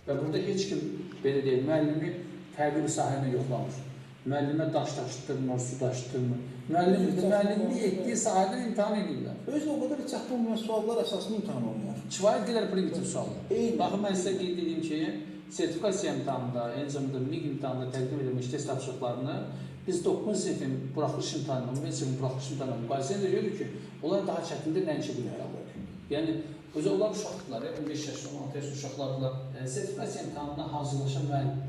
Və burada heç kim belə deyil, müəllimi fərqli bir sahəni yoxlamır. Müəllimə daş daşıtdırmır, su daşıtdırmır. Müəllimlik etdiyi sahədən imtahan edirlər. Özü o qədər çətin olmayan suallar əsasında imtahan olunur. Kifayət qədər primitiv suallar. Baxın, mən sizə qeyd edeyim ki, sertifikasiya imtahanında, eyni zamanda MİQ imtahanında təqdim edilmiş test tapşırıqlarını biz 9 sinifin buraxılış imtahanı, 11 sinifin buraxılış imtahanı müqayisə edirik ki, onlar daha çətindir, nəinki bu imtahan. Yəni, özü onlar uşaqdırlar, 15 yaş, 16 yaş uşaqlarla sertifikasiya imtahanına hazırlaşan müəllim.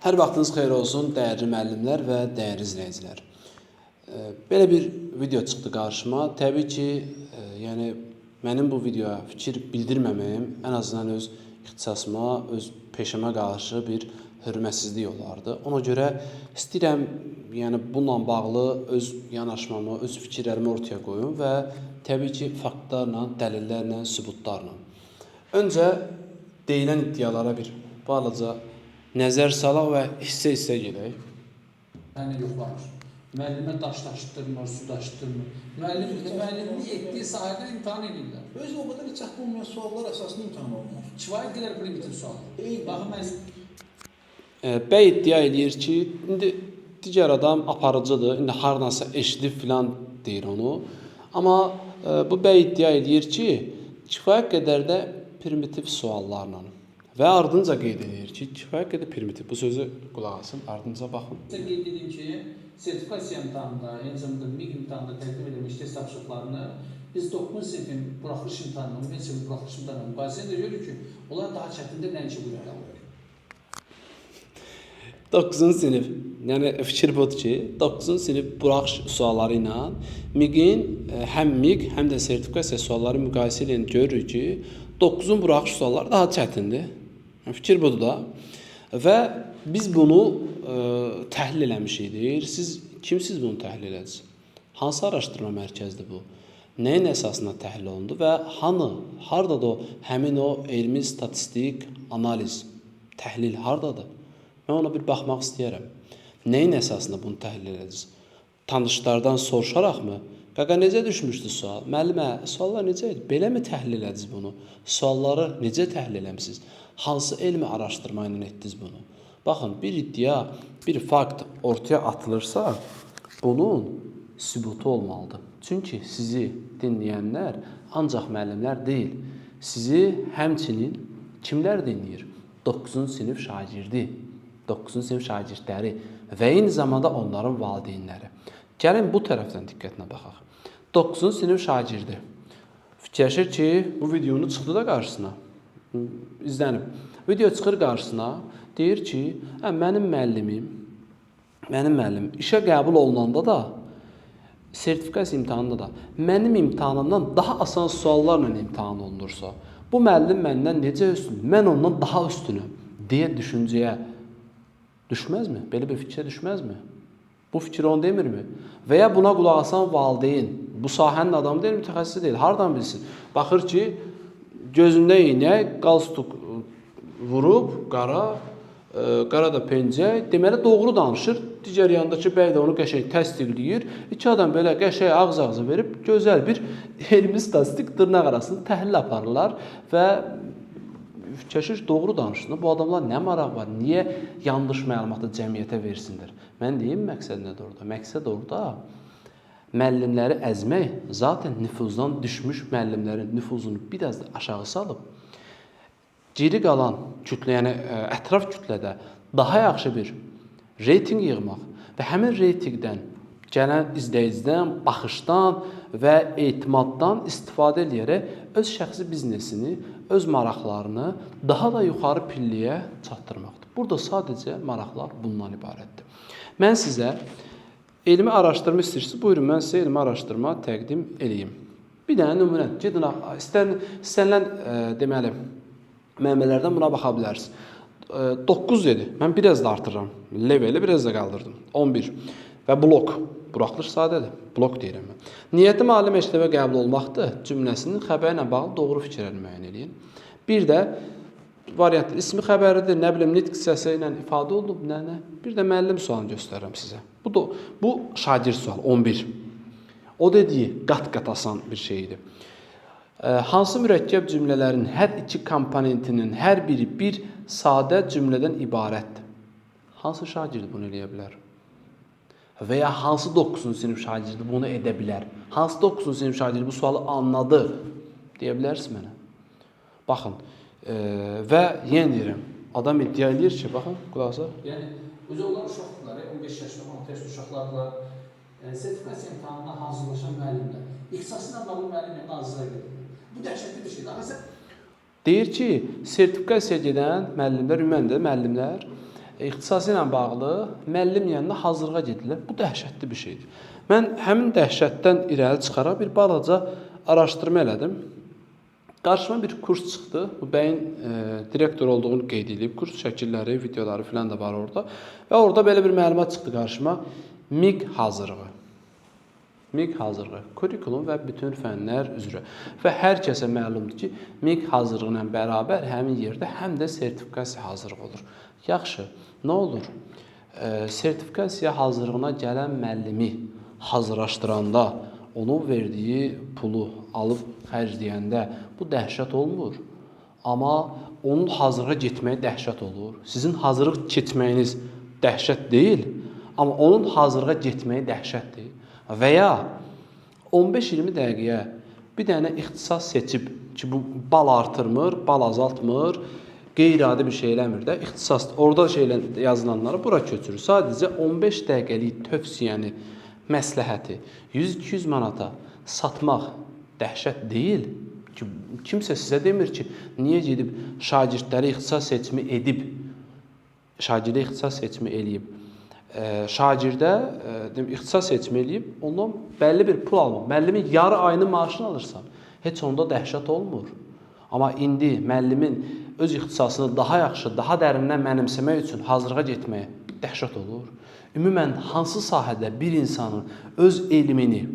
Hər vaxtınız xeyir olsun, dəyərli müəllimlər və dəyərli izləyicilər. Belə bir video çıxdı qarşıma. Təbii ki, yəni mənim bu videoya fikir bildirməməyim ən azından öz ixtisasıma, öz peşəmə qarşı bir hörmətsizlik olardı. Ona görə istəyirəm, yəni bununla bağlı öz yanaşmamı, öz fikirlərimi ortaya qoyum və təbii ki, faktlarla, dəlillərlə, sübutlarla. Öncə deyilən iddialara bir balaca nəzər salaq və hissə-hissə gedək. Yəni yoxlanır. Müəllimə daş daşıtdırmır, su daşıtdırmır. Müəllimlik etdiyi sahədən imtahan edirlər. Özü o qədər çətin olmayan suallar əsasında imtahan olunur. Kifayət qədər primitiv suallar. Baxın, mən Bəy iddia edir ki, indi digər adam aparıcıdır, indi hardansa eşidib filan deyir onu. Amma bu bəy iddia edir ki, kifayət qədər də primitiv suallarla və ardınca qeyd edir ki, kifayət qədər primitiv. Bu sözü qulaq asın, ardınca baxın. sizə qeyd edeyim ki, sertifikasiya imtahanında, eyni zamanda MİQ imtahanında təqdim edilmiş test tapşırıqlarını biz 9 sinifin buraxılış imtahanı, 11 sinifin buraxılış imtahanı müqayisə edirik ki, onlar daha çətindir, nəinki bu imtahan. 9-cu sinif, yəni fikir budur ki, 9-cu sinif buraxılış sualları ilə MİQ-in həm MİQ, həm də sertifikasiya sualları müqayisə edən görürük ki, 9-un buraxılış sualları daha çətindir. Fikir budur da. Və biz bunu təhlil eləmişikdir. Siz kimsiz bunu təhlil ediniz? Hansı araşdırma mərkəzidir bu? Nəyin əsasında təhlil olundu və hardadır o, həmin o elmi statistik analiz, təhlil hardadır? Mən ona bir baxmaq istəyərəm. Nəyin əsasında bunu təhlil ediniz? Tanışlardan soruşaraqmı? Qaqa, necə düşmüşdü sual? Müəllimə, suallar necə idi? Beləmi təhlil ediniz bunu? Sualları necə təhlil eləmisiniz? Hansı elmi araşdırma ilə etdiniz bunu? Baxın, bir iddia, bir fakt ortaya atılırsa, bunun sübutu olmalıdır. Çünki sizi dinləyənlər ancaq müəllimlər deyil. Sizi həmçinin kimlər dinləyir? 9-cu sinif şagirdi, 9-cu sinif şagirdləri və eyni zamanda onların valideynləri. Gəlin bu tərəfdən diqqətlə baxaq. 9-cu sinif şagirdi. Fikirləşir ki, bu videonu çıxdı da qarşısına. İzlənib. Video çıxır qarşısına, deyir ki, mənim müəllimim işə qəbul olunanda da, sertifikasiya imtahanında da, mənim imtahanımdan daha asan suallarla imtahan olunursa, bu müəllim məndən necə üstün, mən ondan daha üstünüm deyə düşüncəyə düşməzmi? Belə bir fikrə düşməzmi? Bu fikir onu demirmi? Və ya buna qulaq asan valideyn, bu sahənin adamı deyil, mütəxəssisi deyil, hardan bilsin? Baxır ki, gözündə iynək, qalstuk vurub, qara da pencək, deməli doğru danışır. Digər yandakı bəy də onu qəşəng təsdiqləyir. İki adam belə qəşəng ağız-ağızı verib, gözəl bir elmi statistik dırnaq arasında təhlil aparırlar və fikirləşir, doğru danışsın. Bu adamlar nə maraq var? Niyə yanlış məlumatı cəmiyyətə versinlər? Mən deyim, məqsəd nədir orada? Məqsəd orada müəllimləri əzmək, zaten nüfuzdan düşmüş müəllimlərin nüfuzunu biraz da aşağı salıb, geri qalan kütlə, yəni ətraf kütlədə daha yaxşı bir reyting yığmaq və həmin reytingdən gələn izləyicidən, baxışdan və etimaddan istifadə edərək öz şəxsi biznesini, öz maraqlarını daha da yuxarı pilləyə çatdırmaqdır. Burada sadəcə maraqlar bundan ibarətdir. Mən sizə elmi araşdırma istəyirsiniz, buyurun, mən sizə elmi araşdırma təqdim edeyim. Bir dənə nümunə, gedin, istənilən deməli, mənbələrdən buna baxa bilərsiniz. 9 dedi, mən biraz da artırıram, leveli biraz da qaldırdım, 11 və blok, buraxılış sadədir, blok deyirəm mən. Niyyətim ali məktəbə qəbul olmaqdır, cümləsinin xəbərlə bağlı doğru fikirlərini müəyyən edin. Bir də variant, ismi xəbəridir, nə bilim, nitq hissəsi ilə ifadə olunub, nə. Bir də müəllim sualını göstərirəm sizə. Bu şagird sual, 11. O dediyi qat-qat asan bir şeydir. Hansı mürəkkəb cümlələrin hər iki komponentinin hər biri bir sadə cümlədən ibarətdir? Hansı şagird bunu eləyə bilər? Və ya hansı 9-cu sinif şagirdi bunu edə bilər? Hansı 9-cu sinif şagirdi bu sualı anladı? Deyə bilərsiniz mənə. Baxın, və yenə deyirəm, adam iddia edir ki, baxın, qulaq asaq. Yəni, özü onlar uşaqlar, 15 yaşlı, 16 yaşlı uşaqlarla sertifikasiya imtahanına hazırlaşan müəllimlər, ixtisası ilə bağlı müəllimlə nazirə gedir. Bu dəhşətli bir şeydir. Axı, Deyir ki, sertifikasiyaya gedən müəllimlər, ümumən də müəllimlər, ixtisası ilə bağlı müəllim yanına hazırlığa gedirlər. Bu dəhşətli bir şeydir. Mən həmin dəhşətdən irəli çıxaraq bir balaca araşdırma elədim. Qarşıma bir kurs çıxdı. Bu bəyin direktor olduğunu qeyd edib. Kurs şəkilləri, videoları filan da var orada. Və orada belə bir məlumat çıxdı qarşıma. MİQ hazırlığı. MİQ hazırlığı, kurikulum və bütün fənlər üzrə. Və hər kəsə məlumdur ki, MİQ hazırlığı ilə bərabər həmin yerdə həm də sertifikasiya hazırlığı olur. Yaxşı, nə olur? Sertifikasiya hazırlığına gələn müəllimi hazırlaşdıranda, onun verdiyi pulu alıb xərcləyəndə bu dəhşət olmur. Amma onun hazırlığa getməyi dəhşət olur. Sizin hazırlıq keçməyiniz dəhşət deyil, amma onun hazırlığa getməyi dəhşətdir. Və ya 15-20 dəqiqəyə bir dənə ixtisas seçib ki, bu bal artırmır, bal azaltmır, qeyri-adi bir şey eləmir də, ixtisas orada şeylə yazılanları bura köçürür. Sadəcə 15 dəqiqəlik tövsiyəni, məsləhəti 100-200 manata satmaq dəhşət deyil ki, kimsə sizə demir ki, niyə gedib şagirdləri ixtisas seçimi edib, şagirdə ixtisas seçimi eləyib, şagirdə ixtisas seçimi eləyib, ondan bəlli bir pul almaq, müəllimin yarı ayını maaşını alırsan, heç onda dəhşət olmur. Amma indi müəllimin öz ixtisasını daha yaxşı, daha dərindən mənimsəmək üçün hazırlığa getməyə dəhşət olur. Ümumən, hansı sahədə bir insanın öz elmini,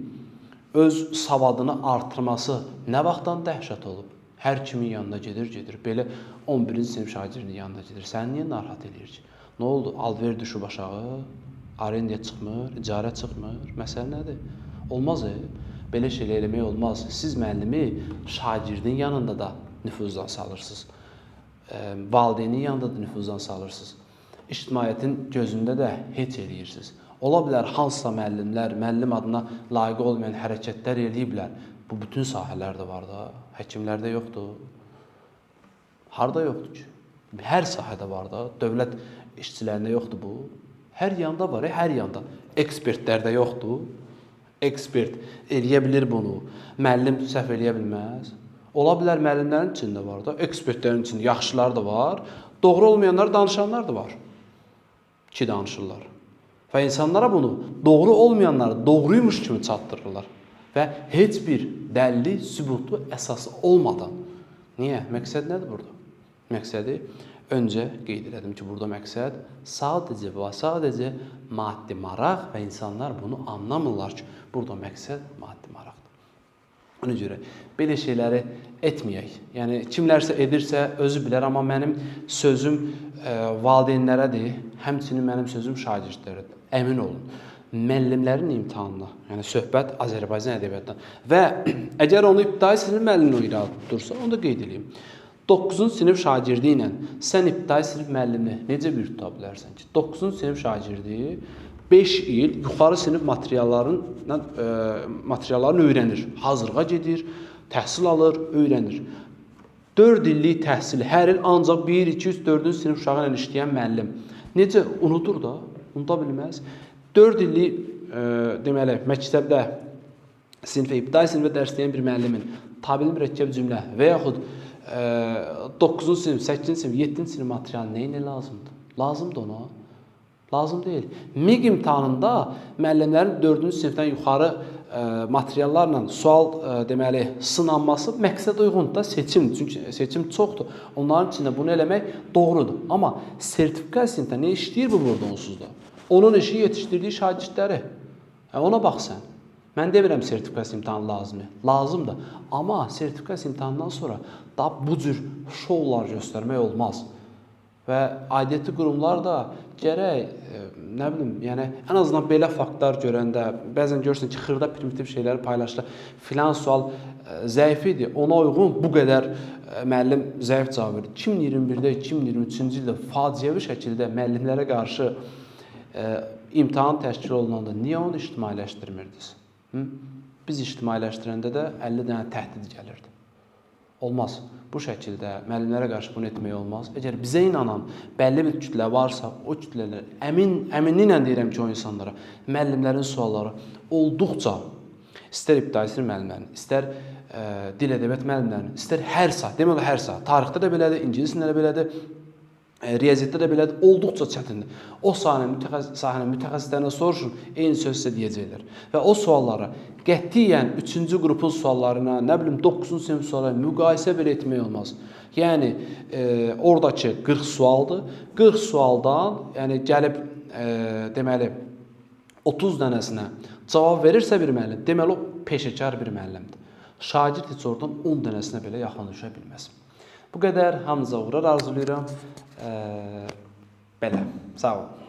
öz savadını artırması nə vaxtdan dəhşət olub? Hər kimin yanında gedir. Belə 11-ci sinif şagirdinin yanında gedir. Sən niyə narahat edir ki? Nə oldu? Alver düşüb aşağı, arendiya çıxmır, icarə çıxmır. Məsələ nədir? Olmaz. Belə şeylə eləmək olmaz. Siz müəllimi şagirdin yanında da nüfuzdan salırsınız. Valideynin yanında da nüfuzdan salırsınız. İctimaiyyətin gözündə də heç eləyirsiniz. Ola bilər hansısa müəllimlər, müəllim adına layiq olmayan hərəkətlər eləyiblər. Bu bütün sahələrdə var da, həkimlərdə yoxdur. Harda yoxdur ki? Hər sahədə var da, dövlət işçilərində yoxdur bu. Hər yanda var, hər yanda. Ekspertlərdə yoxdur. Ekspert eləyə bilir bunu. Müəllim səhv eləyə bilməz. Ola bilər müəllimlərin içində var da, ekspertlərin içində yaxşılar da var, doğru olmayanlar, danışanlar da var ki, danışırlar. Və insanlara bunu doğru olmayanları doğruymuş kimi çatdırırlar. Və heç bir dəlli, sübutu əsası olmadan. Niyə? Məqsəd nədir burada? Məqsədi öncə qeyd elədim ki, burada məqsəd sadəcə və sadəcə maddi maraq və insanlar bunu anlamırlar ki, burada məqsəd maddi maraqdır. Ona görə belə şeyləri etməyək. Yəni, kimlərsə edirsə özü bilər, amma mənim sözüm valideynlərədir, həmçinin mənim sözüm şagirdlərədir. Əmin olun, müəllimlərin imtahanına, yəni söhbət Azərbaycan ədəbiyyatından və əgər onu ibtidai sinif müəllimini irad tutursa, onu da qeyd edeyim. 9-cu sinif şagirdi ilə sən ibtidai sinif müəllimini necə bir tuta bilərsən ki? 9-cu sinif şagirdi 5 il yuxarı sinif materiallarını öyrənir, hazırlığa gedir, təhsil alır, öyrənir. 4 illik təhsil, hər il ancaq 1, 2, 3, 4-cü sinif uşağı ilə işləyən müəllim. Necə? Unutur da, unuta bilməz. 4 illik deməli, məktəbdə sinifə, ibtidai sinifə dərsləyən bir müəllimin tabili mürəkkəb cümlə və yaxud 9-cu sinif, 8-ci sinif, 7-ci sinif materialı neyinə lazımdır? Lazımdır ona. Lazım deyil. MİQ imtahanında müəllimlərin 4-cü sinifdən yuxarı materiallarla sual deməli sınanması məqsəd uyğundur da seçimdir. Çünki seçim çoxdur. Onların içində bunu eləmək doğrudur. Amma sertifikasiyada nə işləyir bu burada onsuz da? Onun işi yetişdirdiyi şagirdləri. Ona bax sən. Mən demirəm sertifikasiya imtahanı lazımdır. Lazımdır. Amma sertifikasiya imtahanından sonra da bu cür şovlar göstərmək olmaz. və aidiyyəti qurumlar da gərək nə bilim, yəni ən azından belə faktlar görəndə bəzən görürsən ki, xırda primitiv şeyləri paylaşılır. Filan sual zəif idi, ona uyğun bu qədər müəllim zəif cavab verdi. 2021-də, 2023-cü ildə faciəvi şəkildə müəllimlərə qarşı imtahan təşkil olunanda niyə onu ictimailəşdirmirdiniz? Biz ictimailəşdirəndə də 50 dənə təhdid gəlirdi. Olmaz. Bu şəkildə müəllimlərə qarşı bunu etmək olmaz. Əgər bizə inanan bəlli bir kütlə varsa, o kütlələr əminliklə deyirəm ki, o insanlara müəllimlərin sualları olduqca istər ibtidai sinif müəllimlərinin, istər dil ədəbiyyat müəllimlərinin, istər hər saat, demək olar hər saat, tarixdə də belədir, ingilis dilində də belədir, riyaziyyatda da belədir, olduqca çətindir. O sahənin mütəxəssislərinə soruşun, eyni söz sizə deyəcəklər. Və o sualları qətiyyən 3-cü qrupun suallarına, nə bilim 9-cu sinif suallarına müqayisə belə etmək olmaz. Yəni, oradakı 40 sualdır. 40 sualdan, yəni gəlib, deməli, 30 dənəsinə cavab verirsə bir müəllim, deməli, o peşəkar bir müəllimdir. Şagird heç oradan 10 dənəsinə belə yaxın düşə bilməz. Bu qədər, hamınıza uğurlar arzulayıram. Belə, sağ olun.